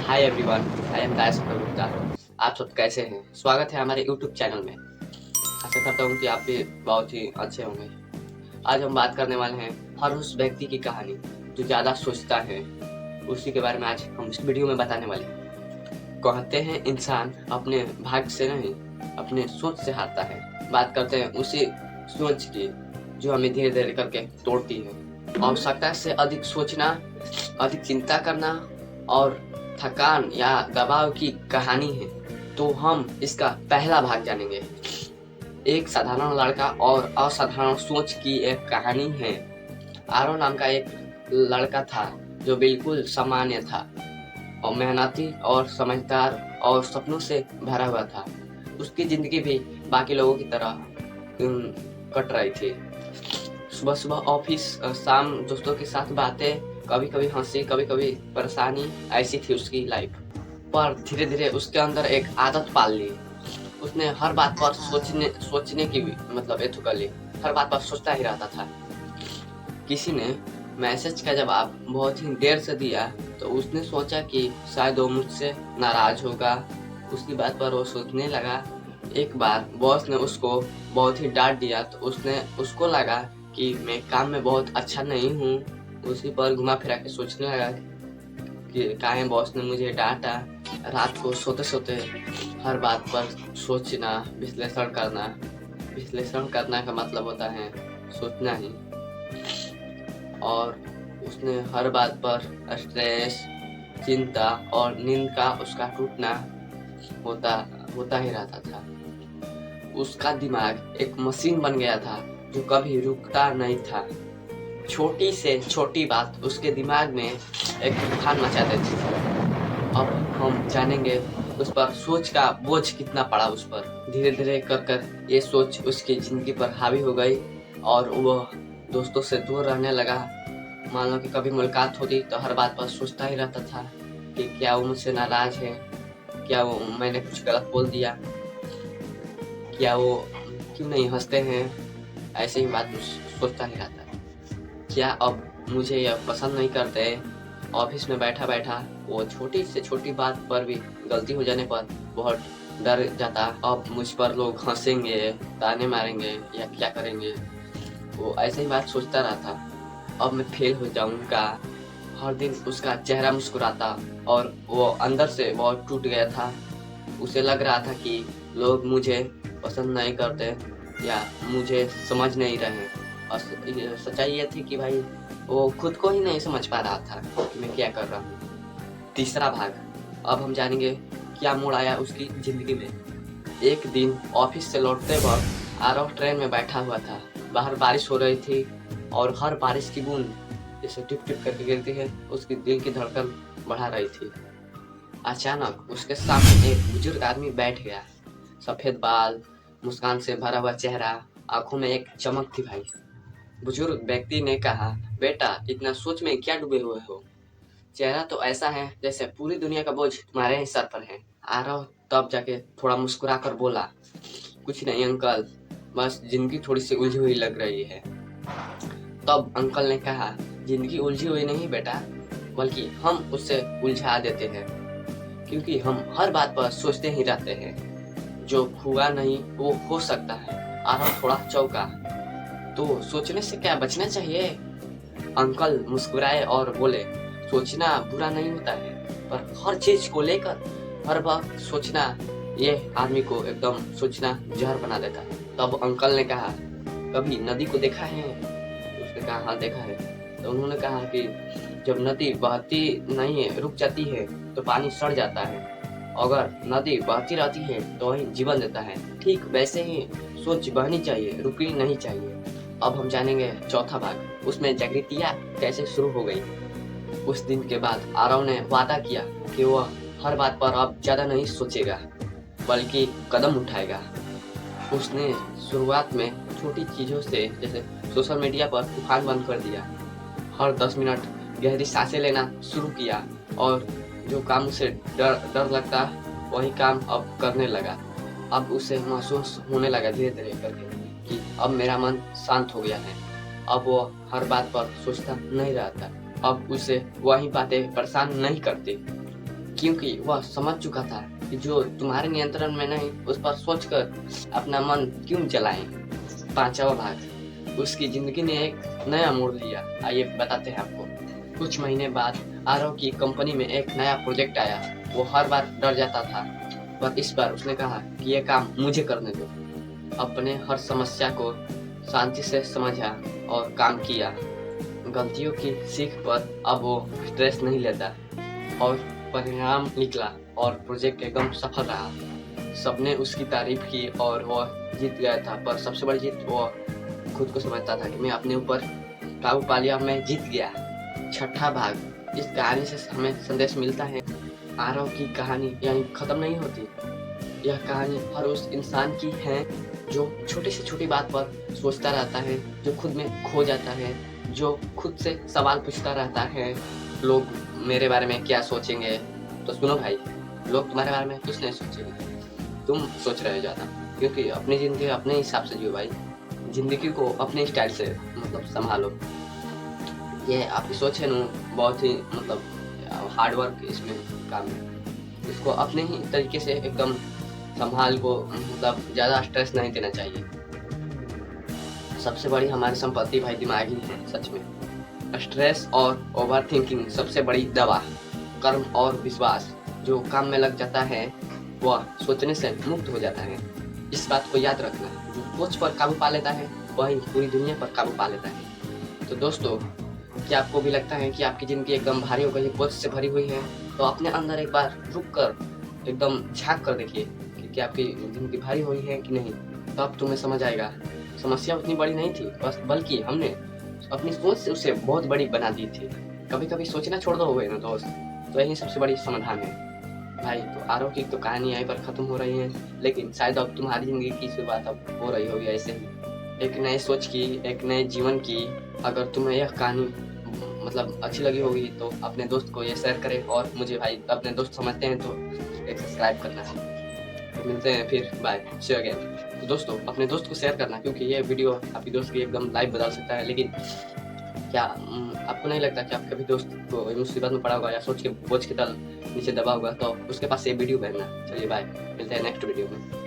Hi everyone, I am guys Gupta. आप सब कैसे हैं? स्वागत है हमारे यूट्यूब चैनल में। आशा करता हूँ कि आप भी बहुत ही अच्छे होंगे। आज हम बात करने वाले हैं हर उस व्यक्ति की कहानी जो ज़्यादा सोचता है। उसी के बारे में आज हम इस वीडियो में बताने वाले हैं। कहते हैं इंसान अपने भाग्य से नहीं, अपने सोच से हारता है। बात करते हैं उसी सोच की जो हमें धीरे धीरे करके तोड़ती है। आवश्यकता से अधिक सोचना, अधिक चिंता करना और थकान या दबाव की कहानी है। तो हम इसका पहला भाग जानेंगे। एक साधारण लड़का और असाधारण सोच की एक कहानी है। आरो नाम का एक लड़का था जो बिल्कुल सामान्य था और मेहनती और समझदार और सपनों से भरा हुआ था। उसकी जिंदगी भी बाकी लोगों की तरह कट रही थी। सुबह सुबह ऑफिस, शाम दोस्तों के साथ बातें, कभी कभी हंसी, कभी कभी परेशानी, ऐसी थी उसकी लाइफ। पर धीरे धीरे उसके अंदर एक आदत पाल ली। उसने हर बात पर सोचने की एथु कर ली। हर बात पर सोचता ही रहता था। किसी ने मैसेज का जवाब बहुत ही देर से दिया तो उसने सोचा कि शायद वो मुझसे नाराज होगा। उसकी बात पर वो सोचने लगा। एक बार बॉस ने उसको बहुत ही डांट दिया तो उसको लगा कि मैं काम में बहुत अच्छा नहीं हूँ। उसी पर घुमा फिरा के सोचने लगा कि काहे बॉस ने मुझे डांटा। रात को सोते सोते हर बात पर सोचना, विश्लेषण करना का मतलब होता है सोचना ही। और उसने हर बात पर स्ट्रेस, चिंता और नींद का उसका टूटना होता ही रहता था। उसका दिमाग एक मशीन बन गया था जो कभी रुकता नहीं था। छोटी से छोटी बात उसके दिमाग में एक तूफान मचा देती थी। अब हम जानेंगे उस पर सोच का बोझ कितना पड़ा उस पर। धीरे धीरे कर ये सोच उसकी जिंदगी पर हावी हो गई और वह दोस्तों से दूर रहने लगा। मान लो कि कभी मुलाकात होती तो हर बात पर सोचता ही रहता था कि क्या वो मुझसे नाराज है, क्या वो मैंने कुछ गलत बोल दिया, क्या वो क्यों नहीं हंसते हैं। ऐसे ही बात सोचता ही रहता है। क्या अब मुझे यह पसंद नहीं करते। ऑफिस में बैठा बैठा वो छोटी से छोटी बात पर भी गलती हो जाने पर बहुत डर जाता। अब मुझ पर लोग हंसेंगे, ताने मारेंगे या क्या करेंगे। वो ऐसे ही बात सोचता रहता। अब मैं फेल हो जाऊंगा। हर दिन उसका चेहरा मुस्कुराता और वो अंदर से बहुत टूट गया था। उसे लग रहा था कि लोग मुझे पसंद नहीं करते या मुझे समझ नहीं रहे। और सच्चाई ये थी कि भाई वो खुद को ही नहीं समझ पा रहा था कि मैं क्या कर रहा हूँ। तीसरा भाग, अब हम जानेंगे क्या मोड़ आया उसकी जिंदगी में। एक दिन ऑफिस से लौटते वक्त आरव ट्रेन में बैठा हुआ था। बाहर बारिश हो रही थी और हर बारिश की बूंद जैसे टिप टिप करके गिरती है उसकी दिल की धड़कन बढ़ा रही थी। अचानक उसके सामने एक बुजुर्ग आदमी बैठ गया। सफेद बाल, मुस्कान से भरा हुआ चेहरा, आंखों में एक चमक थी भाई। बुजुर्ग व्यक्ति ने कहा, बेटा इतना सोच में क्या डूबे हुए हो? चेहरा तो ऐसा है जैसे पूरी दुनिया का बोझ तुम्हारे ही सर पर है। आरव तब जाके थोड़ा मुस्कुरा कर बोला, कुछ नहीं अंकल, बस जिंदगी थोड़ी सी उलझी हुई लग रही है। तब अंकल ने कहा, जिंदगी उलझी हुई नहीं बेटा, बल्कि हम उससे उलझा देते हैं क्योंकि हम हर बात पर सोचते ही रहते हैं। जो हुआ नहीं वो हो सकता है। आरव थोड़ा चौंका, तो सोचने से क्या बचना चाहिए? अंकल मुस्कुराए और बोले, सोचना बुरा नहीं होता है, पर हर चीज को लेकर हर वक्त सोचना ये आदमी को एकदम सोचना जहर बना देता है। तब अंकल ने कहा, कभी नदी को देखा है? उसने कहा, हाँ देखा है। तो उन्होंने कहा कि जब नदी बहती नहीं है, रुक जाती है तो पानी सड़ जाता है। अगर नदी बहती रहती है तो वही जीवन देता है। ठीक वैसे ही सोच बहनी चाहिए, रुकनी नहीं चाहिए। अब हम जानेंगे चौथा भाग, उसमें जागृतियाँ कैसे शुरू हो गई। उस दिन के बाद आरव ने वादा किया कि वह हर बात पर अब ज्यादा नहीं सोचेगा बल्कि कदम उठाएगा। उसने शुरुआत में छोटी चीजों से जैसे सोशल मीडिया पर तूफान बंद कर दिया। हर 10 मिनट गहरी सांसें लेना शुरू किया और जो काम उसे डर लगता वही काम अब करने लगा। अब उसे महसूस होने लगा धीरे धीरे करके कि अब मेरा मन शांत हो गया है। अब वो हर बात पर सोचता नहीं रहता। अब उसे वही बातें परेशान नहीं करती। क्योंकि वह समझ चुका था कि जो तुम्हारे नियंत्रण में नहीं, उस पर सोचकर अपना मन क्यों जलाएं। पांचवा भाग, उसकी जिंदगी ने एक नया मोड़ लिया। आइए बताते हैं आपको। कुछ महीने बाद आरव की कंपनी में एक नया प्रोजेक्ट आया। वो हर बार डर जाता था, पर इस बार उसने कहा कि यह काम मुझे करने दो। अपने हर समस्या को शांति से समझा और काम किया। गलतियों की सीख पर अब वो स्ट्रेस नहीं लेता और परिणाम निकला और प्रोजेक्ट एकदम सफल रहा। सबने उसकी तारीफ की और वह जीत गया था, पर सबसे बड़ी जीत वो खुद को समझता था कि मैं अपने ऊपर काबू पा लिया, मैं जीत गया। छठा भाग, इस कहानी से हमें संदेश मिलता है आरव की कहानी यानी खत्म नहीं होती। यह कहानी हर उस इंसान की है जो छोटी से छोटी बात पर सोचता रहता है, जो खुद में खो जाता है, जो खुद से सवाल पूछता रहता है लोग मेरे बारे में क्या सोचेंगे। तो सुनो भाई, लोग तुम्हारे बारे में कुछ नहीं सोचेंगे, तुम सोच रहे हो ज़्यादा, क्योंकि अपनी ज़िंदगी अपने हिसाब से जियो भाई। ज़िंदगी को अपने स्टाइल से मतलब संभालो। ये आपकी सोच है ना, बहुत ही मतलब हार्ड वर्क इसमें काम है। इसको अपने ही तरीके से एकदम संभाल को, मतलब ज़्यादा स्ट्रेस नहीं देना चाहिए। सबसे बड़ी हमारी संपत्ति भाई दिमाग ही है सच में। स्ट्रेस और ओवर थिंकिंग सबसे बड़ी दवा। कर्म और विश्वास, जो काम में लग जाता है वह सोचने से मुक्त हो जाता है। इस बात को याद रखना, जो सोच पर काबू पा लेता है वही पूरी दुनिया पर काबू पा लेता है। तो दोस्तों, क्या आपको भी लगता है कि आपकी ज़िंदगी एकदम भारी हो गई, बोझ से भरी हुई है? तो अपने अंदर एक बार रुक कर एकदम झांक कर देखिए कि क्या आपकी ज़िंदगी भारी हुई है कि नहीं। तो अब तुम्हें समझ आएगा समस्या उतनी बड़ी नहीं थी, बस बल्कि हमने अपनी सोच से उसे बहुत बड़ी बना दी थी। कभी कभी सोचना छोड़ दो ना दोस्त, तो यही सबसे बड़ी समाधान है भाई। तो आरव की तो कहानी यहीं पर ख़त्म हो रही है, लेकिन शायद अब तुम्हारी ज़िंदगी की शुरुआत अब हो रही होगी ऐसे ही, एक नए सोच की, एक नए जीवन की। अगर तुम्हें यह कहानी मतलब अच्छी लगी होगी तो अपने दोस्त को ये शेयर करें, और मुझे भाई अपने दोस्त समझते हैं तो एक सब्सक्राइब करना है। तो मिलते हैं फिर, बाय, सी यू अगेन। तो दोस्तों, अपने दोस्त को शेयर करना, क्योंकि ये वीडियो आपकी दोस्त की एकदम लाइफ बदल सकता है। लेकिन क्या आपको नहीं लगता कि आपके भी दोस्त को मुसीबत में पड़ा होगा या सोच के बोझ के तल नीचे दबा होगा, तो उसके पास ये वीडियो भेजना। चलिए बाय, मिलते हैं नेक्स्ट वीडियो में।